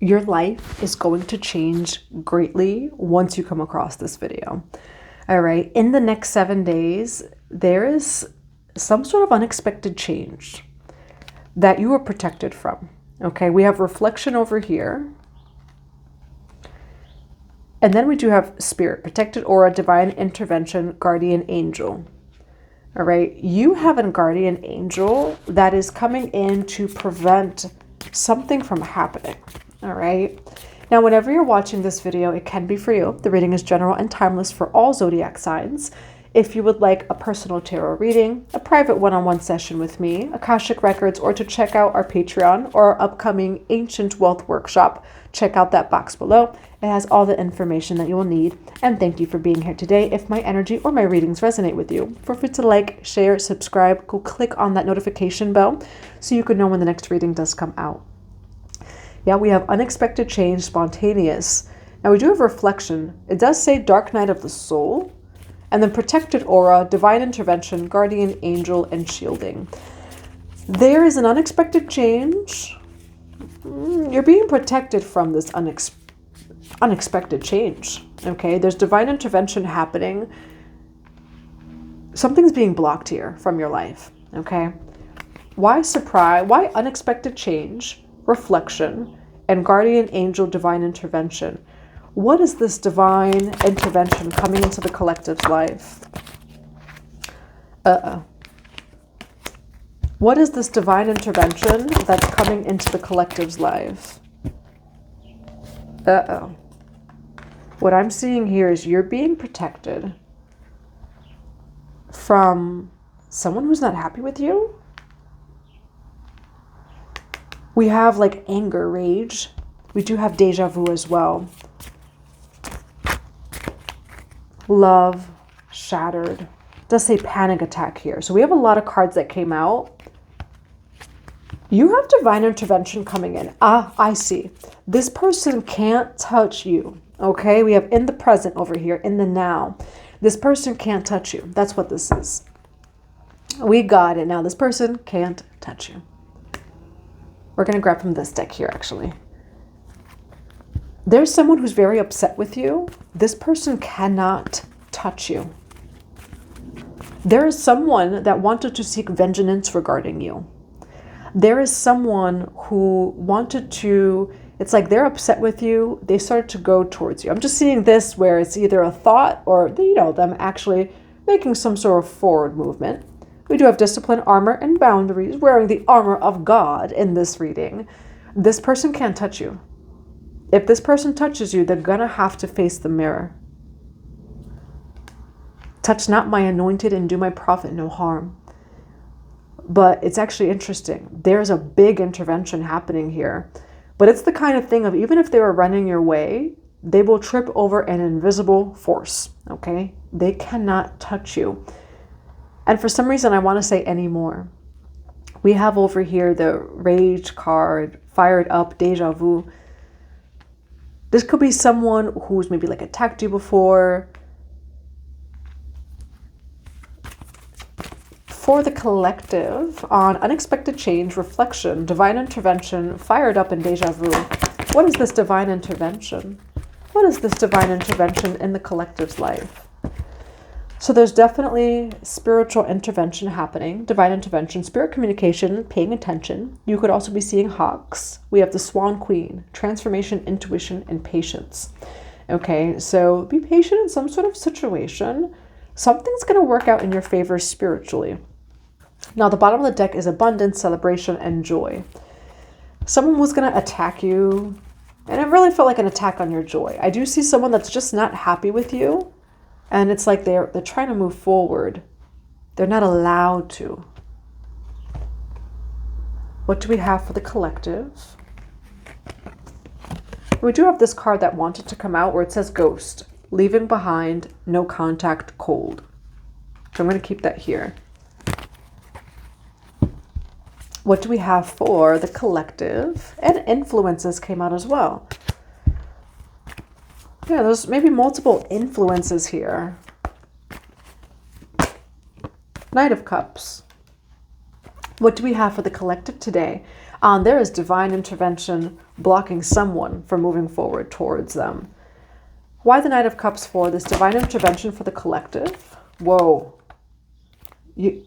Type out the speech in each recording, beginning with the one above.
Your life is going to change greatly once you come across this video. All right. In the next 7 days, there is some sort of unexpected change that you are protected from. Okay. We have reflection over here. And then we do have spirit, protected aura, divine intervention, guardian angel. All right. You have a guardian angel that is coming in to prevent something from happening. All right. Now, whenever you're watching this video, it can be for you. The reading is general and timeless for all zodiac signs. If you would like a personal tarot reading, a private one-on-one session with me, Akashic Records, or to check out our Patreon or our upcoming Ancient Wealth Workshop, check out that box below. It has all the information that you will need. And thank you for being here today. If my energy or my readings resonate with you, feel free to like, share, subscribe, go click on that notification bell so you can know when the next reading does come out. Yeah, we have unexpected change, spontaneous. Now we do have reflection. It does say dark night of the soul, and then protected aura, divine intervention, guardian angel, and shielding. There is an unexpected change. You're being protected from this unexpected change. Okay, there's divine intervention happening. Something's being blocked here from your life. Okay, why surprise? Why unexpected change? Reflection, and guardian angel divine intervention. What is this divine intervention coming into the collective's life? What is this divine intervention that's coming into the collective's life? What I'm seeing here is you're being protected from someone who's not happy with you. We have like anger, rage. We do have deja vu as well. Love, shattered. It does say panic attack here. So we have a lot of cards that came out. You have divine intervention coming in. I see. This person can't touch you. Okay, we have in the present over here, in the now. This person can't touch you. That's what this is. We got it. Now this person can't touch you. We're going to grab from this deck here, actually. There's someone who's very upset with you. This person cannot touch you. There is someone that wanted to seek vengeance regarding you. There is someone who wanted to, it's like they're upset with you. They started to go towards you. I'm just seeing this where it's either a thought or, them actually making some sort of forward movement. We do have discipline, armor, and boundaries, wearing the armor of God in this reading. This person can't touch you. If this person touches you, they're going to have to face the mirror. Touch not my anointed and do my prophet no harm. But it's actually interesting. There's a big intervention happening here. But it's the kind of thing of even if they were running your way, they will trip over an invisible force. Okay? They cannot touch you. And for some reason, I want to say anymore. We have over here the rage card, fired up, deja vu. This could be someone who's maybe like attacked you before. For the collective, on unexpected change, reflection, divine intervention, fired up, and deja vu. What is this divine intervention? What is this divine intervention in the collective's life? So there's definitely spiritual intervention happening, divine intervention, spirit communication, paying attention. You could also be seeing hawks. We have the Swan Queen, transformation, intuition, and patience. Okay, so be patient in some sort of situation. Something's going to work out in your favor spiritually. Now, the bottom of the deck is abundance, celebration, and joy. Someone was going to attack you, and it really felt like an attack on your joy. I do see someone that's just not happy with you. And it's like they're trying to move forward. They're not allowed to. What do we have for the collective? We do have this card that wanted to come out where it says ghost. Leaving behind, no contact, cold. So I'm going to keep that here. What do we have for the collective? And influences came out as well. Yeah, there's maybe multiple influences here. Knight of Cups. What do we have for the collective today? There is divine intervention blocking someone from moving forward towards them. Why the Knight of Cups for this divine intervention for the collective? Whoa. The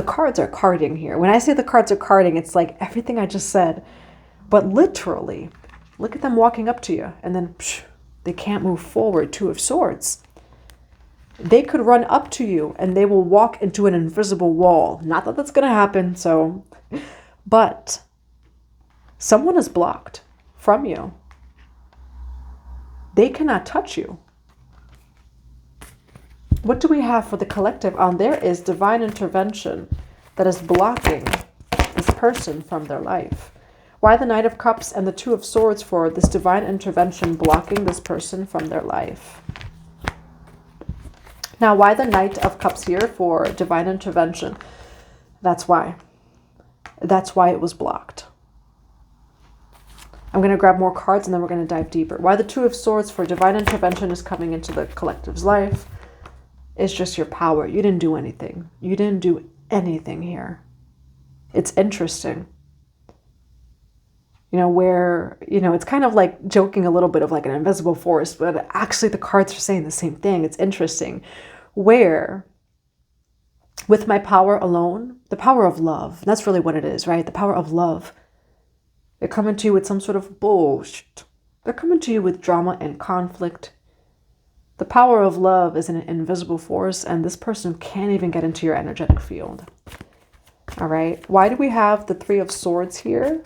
cards are carding here. When I say the cards are carding, it's like everything I just said. But literally, look at them walking up to you. And then they can't move forward. Two of Swords. They could run up to you and they will walk into an invisible wall. Not that that's going to happen, so. But someone is blocked from you. They cannot touch you. What do we have for the collective? There is divine intervention that is blocking this person from their life. Why the Knight of Cups and the Two of Swords for this divine intervention blocking this person from their life? Now, why the Knight of Cups here for divine intervention? That's why. That's why it was blocked. I'm going to grab more cards and then we're going to dive deeper. Why the Two of Swords for divine intervention is coming into the collective's life is just your power. You didn't do anything. You didn't do anything here. It's interesting. Where, it's kind of like joking a little bit of like an invisible force, but actually the cards are saying the same thing. It's interesting. Where, with my power alone, the power of love, that's really what it is, right? The power of love. They're coming to you with some sort of bullshit. They're coming to you with drama and conflict. The power of love is an invisible force, and this person can't even get into your energetic field. All right. Why do we have the Three of Swords here?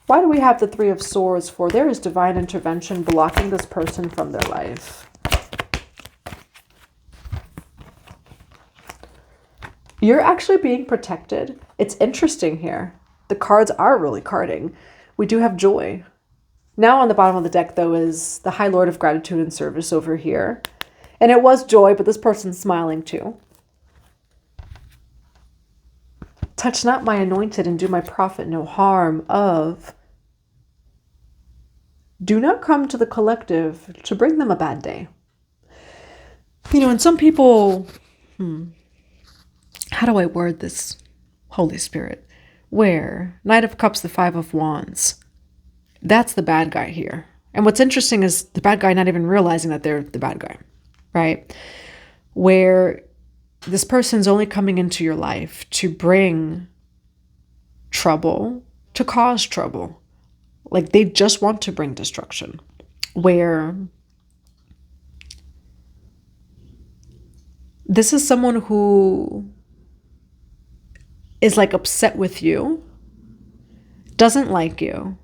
Why do we have the Three of Swords for? There is divine intervention blocking this person from their life. You're actually being protected. It's interesting here. The cards are really carding. We do have joy. Now on the bottom of the deck, though, is the High Lord of Gratitude and Service over here. And it was joy, but this person's smiling too. Touch not my anointed and do my prophet no harm of. Do not come to the collective to bring them a bad day. And some people, how do I word this, Holy Spirit? Where Knight of Cups, the Five of Wands, that's the bad guy here. And what's interesting is the bad guy not even realizing that they're the bad guy, right? Where this person's only coming into your life to bring trouble, to cause trouble. Like they just want to bring destruction. Where this is someone who is like upset with you, doesn't like you.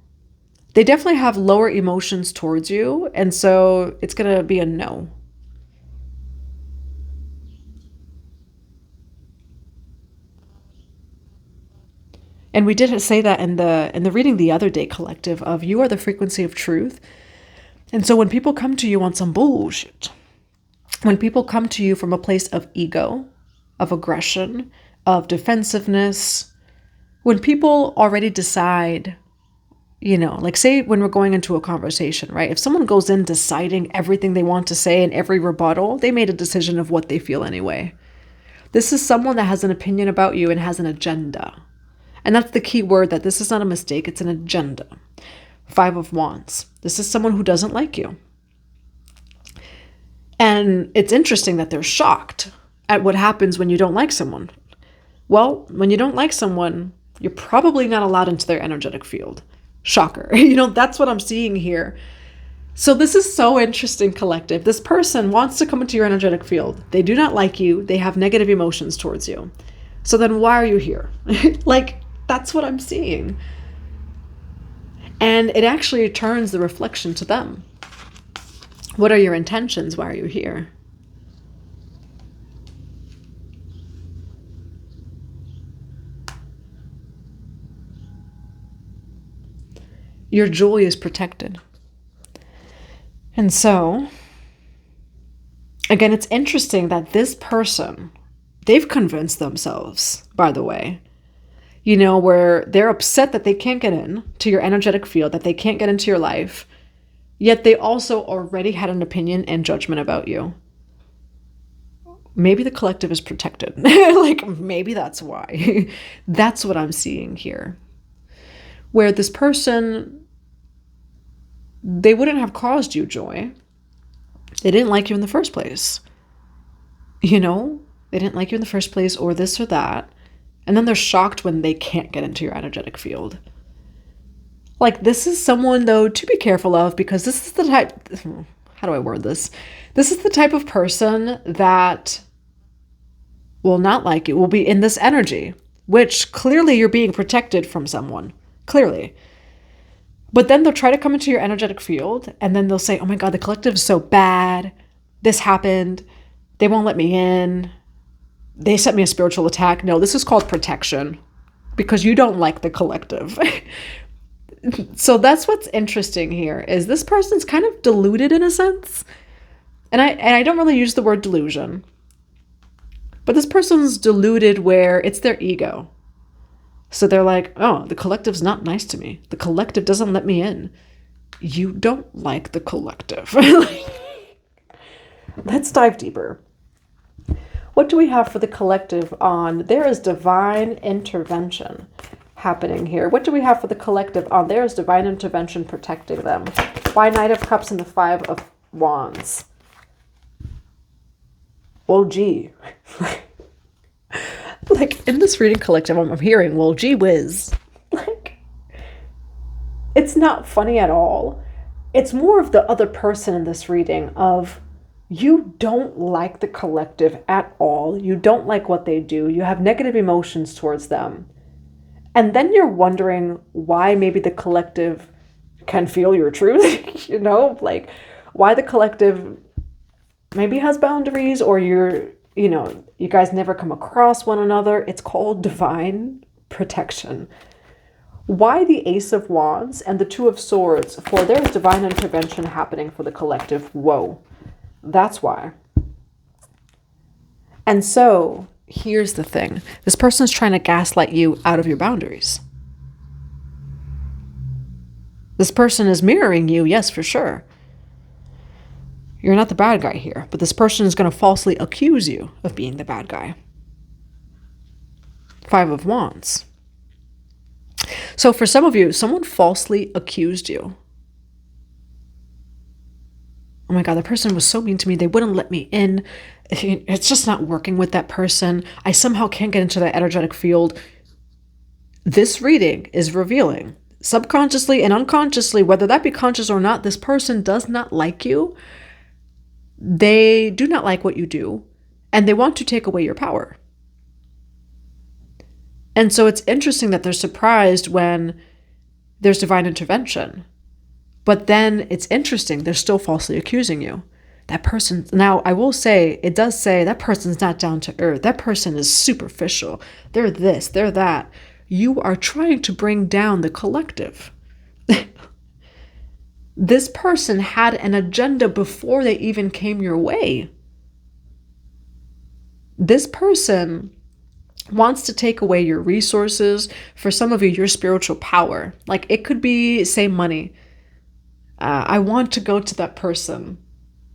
They definitely have lower emotions towards you. And so it's going to be a no. And we did say that in the reading the other day, collective, of you are the frequency of truth. And so when people come to you on some bullshit, when people come to you from a place of ego, of aggression, of defensiveness, when people already decide, like say when we're going into a conversation, right? If someone goes in deciding everything they want to say and every rebuttal, they made a decision of what they feel anyway. This is someone that has an opinion about you and has an agenda. And that's the key word, that this is not a mistake, it's an agenda. Five of Wands. This is someone who doesn't like you. And it's interesting that they're shocked at what happens when you don't like someone. Well, when you don't like someone, you're probably not allowed into their energetic field. Shocker. That's what I'm seeing here. So this is so interesting, collective. This person wants to come into your energetic field. They do not like you. They have negative emotions towards you. So then why are you here? That's what I'm seeing. And it actually turns the reflection to them. What are your intentions? Why are you here? Your joy is protected. And so, again, it's interesting that this person, they've convinced themselves, by the way, where they're upset that they can't get in to your energetic field, that they can't get into your life, yet they also already had an opinion and judgment about you. Maybe the collective is protected. Like, maybe that's why. That's what I'm seeing here. Where this person, they wouldn't have caused you joy. They didn't like you in the first place. You know, they didn't like you in the first place, or this or that. And then they're shocked when they can't get into your energetic field. Like, this is someone, though, to be careful of, because this is the type, how do I word this? This is the type of person that will not like you, will be in this energy, which clearly you're being protected from someone, clearly. But then they'll try to come into your energetic field, and then they'll say, oh my God, the collective is so bad. This happened. They won't let me in. They sent me a spiritual attack. No, this is called protection, because you don't like the collective. So that's what's interesting here, is this person's kind of deluded in a sense. And I don't really use the word delusion, but this person's deluded where it's their ego. So they're like, oh, the collective's not nice to me. The collective doesn't let me in. You don't like the collective. Let's dive deeper. What do we have for the collective on there is divine intervention happening here? What do we have for the collective on there is divine intervention protecting them? Why Knight of Cups and the Five of Wands? Well, gee. Like, in this reading collective, I'm hearing, well, gee whiz. Like, it's not funny at all. It's more of the other person in this reading of, you don't like the collective at all. You don't like what they do. You have negative emotions towards them. And then you're wondering why maybe the collective can feel your truth, you know, like why the collective maybe has boundaries, or you know, you guys never come across one another. It's called divine protection. Why the Ace of Wands and the Two of Swords? For there is divine intervention happening for the collective. Whoa, that's why. And so here's the thing. This person is trying to gaslight you out of your boundaries. This person is mirroring you, yes, for sure. You're not the bad guy here, but this person is going to falsely accuse you of being the bad guy. Five of Wands. So for some of you, someone falsely accused you. Oh my God, the person was so mean to me. They wouldn't let me in. It's just not working with that person. I somehow can't get into that energetic field. This reading is revealing subconsciously and unconsciously, whether that be conscious or not, this person does not like you. They do not like what you do, and they want to take away your power. And so it's interesting that they're surprised when there's divine intervention. But then it's interesting, they're still falsely accusing you. That person, now I will say, it does say that person's not down to earth. That person is superficial. They're this, they're that. You are trying to bring down the collective. This person had an agenda before they even came your way. This person wants to take away your resources. For some of you, your spiritual power. Like, it could be, say, money. I want to go to that person,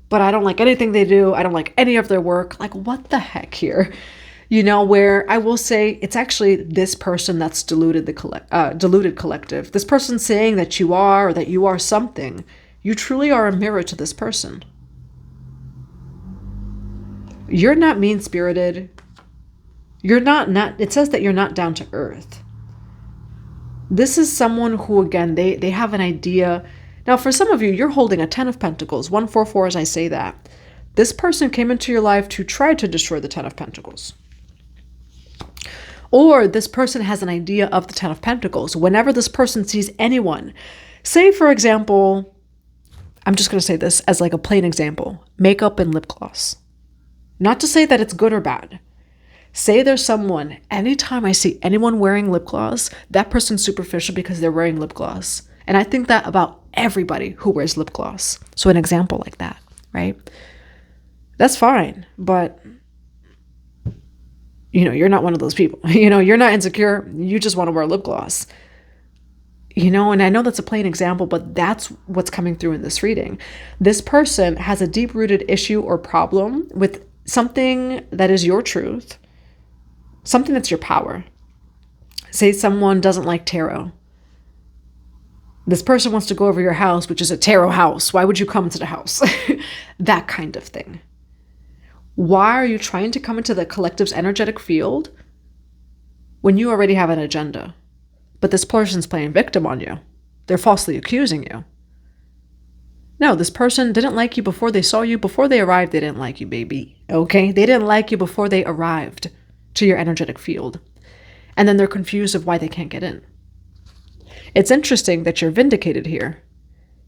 but I don't like anything they do. I don't like any of their work. Like, what the heck here? You know, where I will say it's actually this person that's deluded collective. This person saying that you are, or that you are something. You truly are a mirror to this person. You're not mean-spirited. You're not, it says that you're not down to earth. This is someone who, again, they have an idea. Now, for some of you, you're holding a 10 of Pentacles, 144 as I say that. This person came into your life to try to destroy the 10 of Pentacles. Or this person has an idea of the 10 of Pentacles. Whenever this person sees anyone, say, for example, I'm just going to say this as like a plain example, makeup and lip gloss. Not to say that it's good or bad. Say there's someone, anytime I see anyone wearing lip gloss, that person's superficial because they're wearing lip gloss. And I think that about everybody who wears lip gloss. So an example like that, right? That's fine, but you know, you're not one of those people. You know, you're not insecure. You just want to wear lip gloss. You know, and I know that's a plain example, but that's what's coming through in this reading. This person has a deep-rooted issue or problem with something that is your truth, something that's your power. Say someone doesn't like tarot. This person wants to go over your house, which is a tarot house. Why would you come to the house? That kind of thing. Why are you trying to come into the collective's energetic field when you already have an agenda? But this person's playing victim on you. They're falsely accusing you. No, this person didn't like you before they saw you. Before they arrived, they didn't like you, baby. Okay? They didn't like you before they arrived to your energetic field. And then they're confused of why they can't get in. It's interesting that you're vindicated here.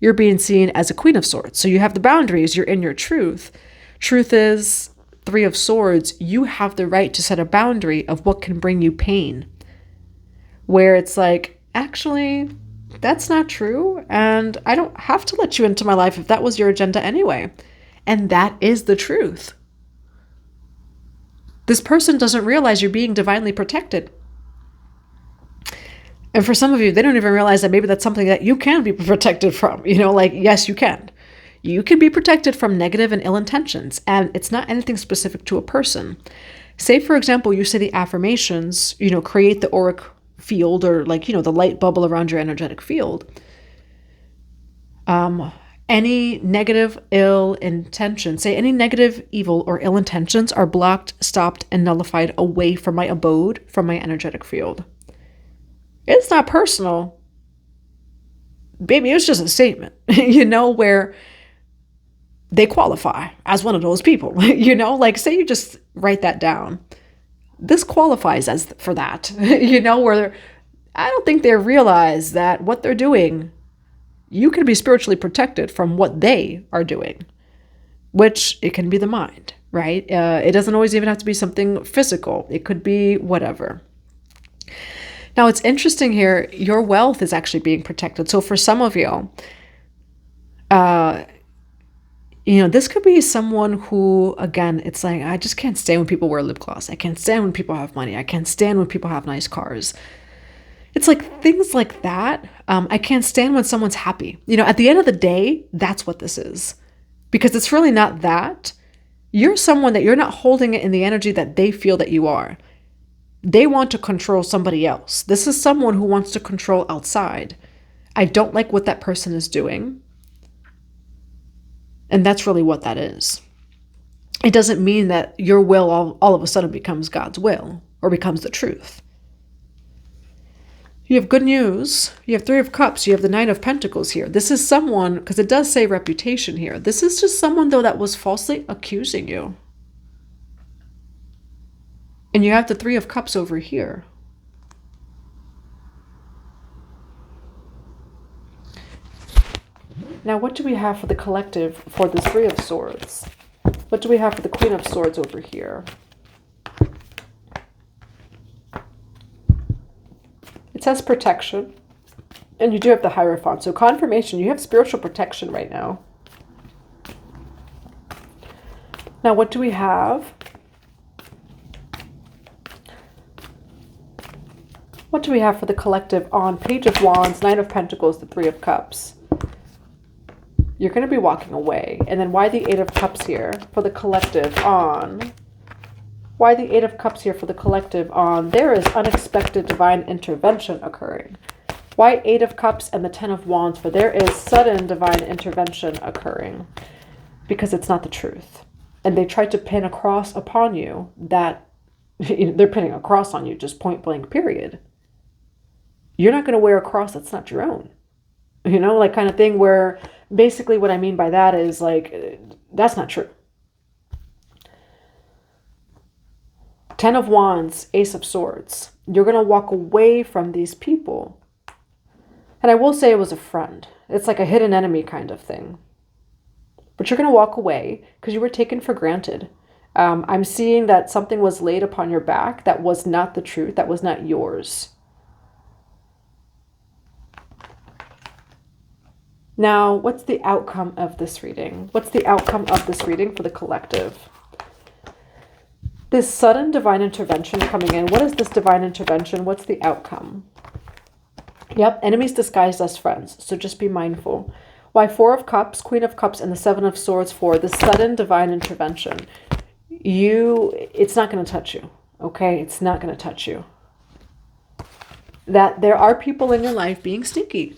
You're being seen as a Queen of Swords. So you have the boundaries. You're in your truth. Truth is Three of Swords. You have the right to set a boundary of what can bring you pain. Where it's like, actually, that's not true. And I don't have to let you into my life if that was your agenda anyway. And that is the truth. This person doesn't realize you're being divinely protected. And for some of you, they don't even realize that maybe that's something that you can be protected from. You know, like, yes, you can. You can be protected from negative and ill intentions. And it's not anything specific to a person. Say, for example, you say the affirmations, you know, create the auric field, or like, you know, the light bubble around your energetic field. Any negative, ill intentions, say any negative, evil, or ill intentions are blocked, stopped, and nullified away from my abode, from my energetic field. It's not personal. Baby, it's just a statement, you know, where they qualify as one of those people, you know, like say you just write that down. This qualifies as for that, you know, where I don't think they realize that what they're doing, you can be spiritually protected from what they are doing, which it can be the mind, right? It doesn't always even have to be something physical. It could be whatever. Now, it's interesting here, your wealth is actually being protected. So for some of you, you know, this could be someone who, again, it's like, I just can't stand when people wear lip gloss. I can't stand when people have money. I can't stand when people have nice cars. It's like things like that. I can't stand when someone's happy. You know, at the end of the day, that's what this is. Because it's really not that. You're someone that you're not holding it in the energy that they feel that you are. They want to control somebody else. This is someone who wants to control outside. I don't like what that person is doing. And that's really what that is. It doesn't mean that your will all of a sudden becomes God's will or becomes the truth. You have good news. You have Three of Cups. You have the Nine of Pentacles here. This is someone, because it does say reputation here. This is just someone, though, that was falsely accusing you. And you have the Three of Cups over here. Now, what do we have for the collective for the Three of Swords? What do we have for the Queen of Swords over here? It says protection. And you do have the Hierophant. So confirmation, you have spiritual protection right now. Now, what do we have? What do we have for the collective on Page of Wands, Nine of Pentacles, the Three of Cups? You're going to be walking away. And then why the Eight of Cups here for the collective on? Why the Eight of Cups here for the collective on? There is unexpected divine intervention occurring. Why Eight of Cups and the Ten of Wands? For there is sudden divine intervention occurring. Because it's not the truth. And they tried to pin a cross upon you that they're pinning a cross on you, just point blank, period. You're not going to wear a cross that's not your own. You know, like kind of thing where basically what I mean by that is like, that's not true. Ten of Wands, Ace of Swords. You're going to walk away from these people. And I will say it was a friend. It's like a hidden enemy kind of thing. But you're going to walk away because you were taken for granted. I'm seeing that something was laid upon your back that was not the truth, that was not yours. Now, what's the outcome of this reading? What's the outcome of this reading for the collective? This sudden divine intervention coming in. What is this divine intervention? What's the outcome? Yep, enemies disguised as friends. So just be mindful. Why Four of Cups, Queen of Cups, and the Seven of Swords for the sudden divine intervention. it's not going to touch you. Okay? It's not going to touch you. That there are people in your life being sneaky.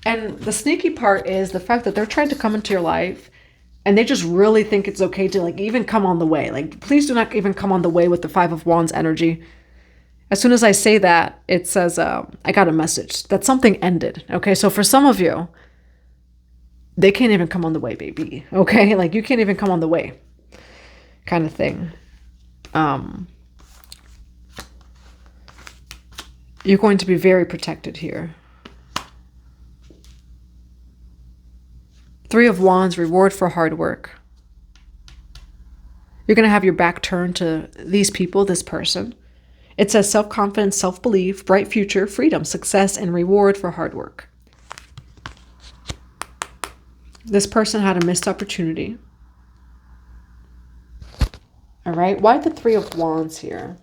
And the sneaky part is the fact that they're trying to come into your life and they just really think it's okay to like even come on the way. Like, please do not even come on the way with the Five of Wands energy. As soon as I say that, it says, I got a message that something ended. Okay, so for some of you, they can't even come on the way, baby. Okay, like you can't even come on the way kind of thing. You're going to be very protected here. Three of Wands, reward for hard work. You're going to have your back turned to these people, this person. It says self-confidence, self-belief, bright future, freedom, success, and reward for hard work. This person had a missed opportunity. All right. Why the Three of Wands here?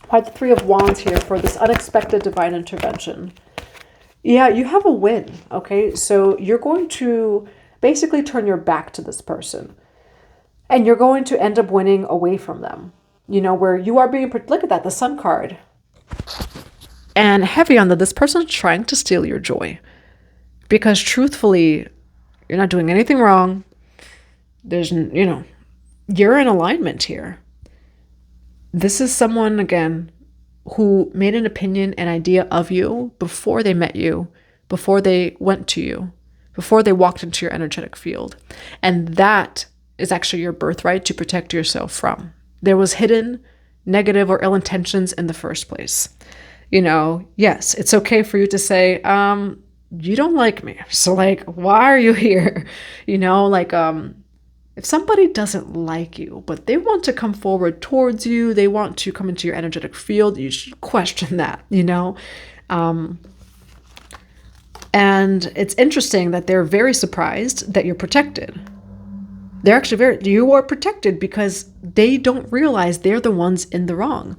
Why the Three of Wands here for this unexpected divine intervention? Yeah, you have a win. Okay. So you're going to basically turn your back to this person. And you're going to end up winning away from them. You know, where you are being, look at that, the Sun card. And heavy on that, this person is trying to steal your joy. Because truthfully, you're not doing anything wrong. There's, you know, you're in alignment here. This is someone, again, who made an opinion, an idea of you before they met you, before they went to you, before they walked into your energetic field. And that is actually your birthright to protect yourself from. There was hidden negative or ill intentions in the first place. You know, yes, it's okay for you to say, you don't like me. So like, why are you here? You know, like, if somebody doesn't like you, but they want to come forward towards you, they want to come into your energetic field, you should question that, you know? And it's interesting that they're very surprised that you're protected. They're actually you are protected because they don't realize they're the ones in the wrong.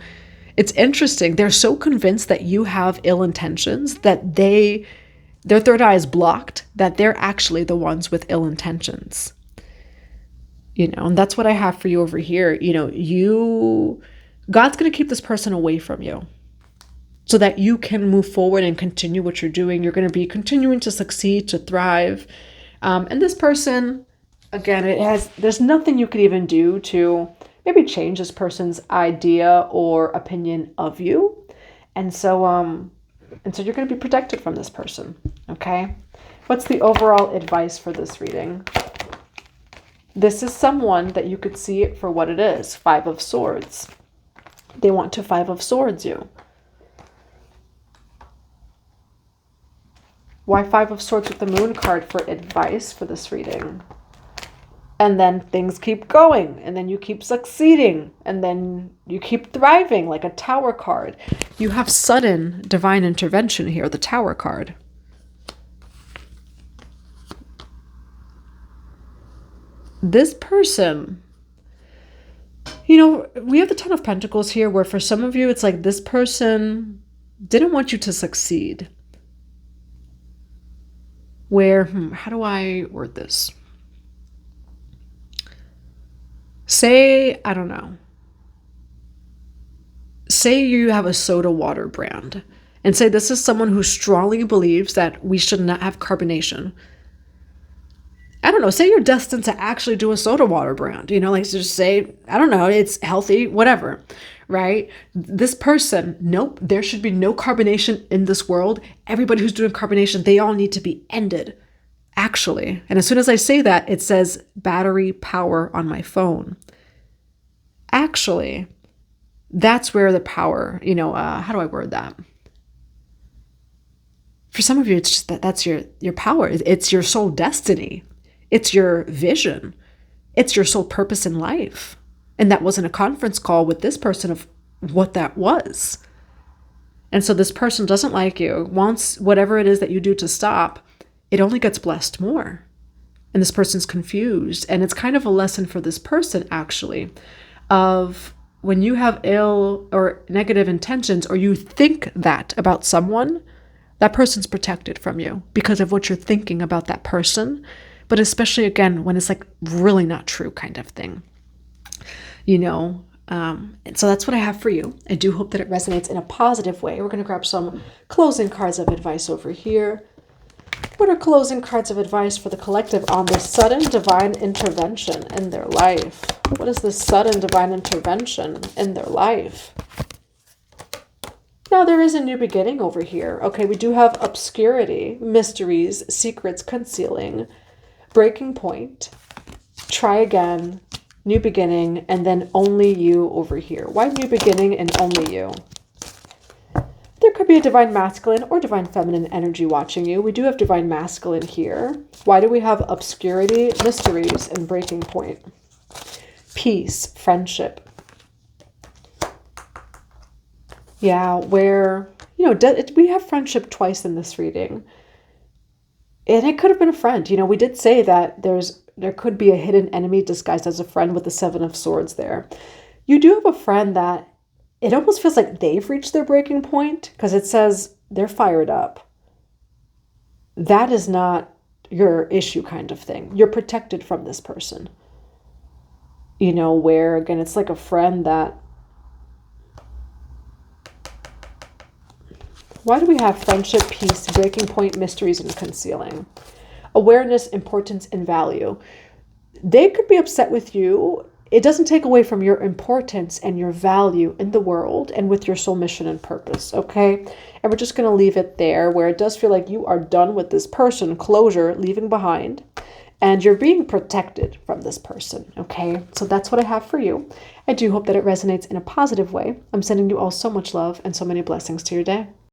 It's interesting. They're so convinced that you have ill intentions that their third eye is blocked, that they're actually the ones with ill intentions. You know, and that's what I have for you over here. You know, God's going to keep this person away from you so that you can move forward and continue what you're doing. You're going to be continuing to succeed, to thrive. And this person, again, there's nothing you could even do to maybe change this person's idea or opinion of you. And so you're going to be protected from this person. Okay. What's the overall advice for this reading? This is someone that you could see it for what it is. Five of Swords. They want to Five of Swords you. Why Five of Swords with the Moon card for advice for this reading? And then things keep going, and then you keep succeeding, and then you keep thriving, like a Tower card. You have sudden divine intervention here, the Tower card. This person, you know, we have the Ten of Pentacles here, where for some of you, it's like this person didn't want you to succeed. Where, how do I word this? Say, I don't know. Say you have a soda water brand and say this is someone who strongly believes that we should not have carbonation. I don't know. Say you're destined to actually do a soda water brand, you know, like just say, I don't know, it's healthy, whatever, right? This person, nope, there should be no carbonation in this world. Everybody who's doing carbonation, they all need to be ended. Actually, and as soon as I say that, it says battery power on my phone. Actually, that's where the power, you know, how do I word that? For some of you, it's just that's your power. It's your soul destiny. It's your vision. It's your sole purpose in life. And that wasn't a conference call with this person of what that was. And so this person doesn't like you, wants whatever it is that you do to stop. It only gets blessed more. And this person's confused. And it's kind of a lesson for this person, actually, of when you have ill or negative intentions, or you think that about someone, that person's protected from you because of what you're thinking about that person. but especially again, when it's like really not true kind of thing, you know. And so that's what I have for you. I do hope that it resonates in a positive way. We're going to grab some closing cards of advice over here. What are closing cards of advice for the collective on this sudden divine intervention in their life? What is this sudden divine intervention in their life? Now, there is a new beginning over here. Okay, we do have obscurity, mysteries, secrets, concealing, breaking point, try again, new beginning, and then only you over here. Why new beginning and only you? There could be a divine masculine or divine feminine energy watching you. We do have divine masculine here. Why do we have obscurity, mysteries, and breaking point? Peace, friendship. Yeah, where, you know, we have friendship twice in this reading. And it could have been a friend. You know, we did say that there could be a hidden enemy disguised as a friend with the Seven of Swords there. You do have a friend that it almost feels like they've reached their breaking point, because it says they're fired up. That is not your issue kind of thing. You're protected from this person. You know, where, again, it's like a friend that... Why do we have friendship, peace, breaking point, mysteries, and concealing? Awareness, importance, and value. They could be upset with you. It doesn't take away from your importance and your value in the world and with your soul mission and purpose, okay? And we're just going to leave it there, where it does feel like you are done with this person, closure, leaving behind, and you're being protected from this person, okay? So that's what I have for you. I do hope that it resonates in a positive way. I'm sending you all so much love and so many blessings to your day.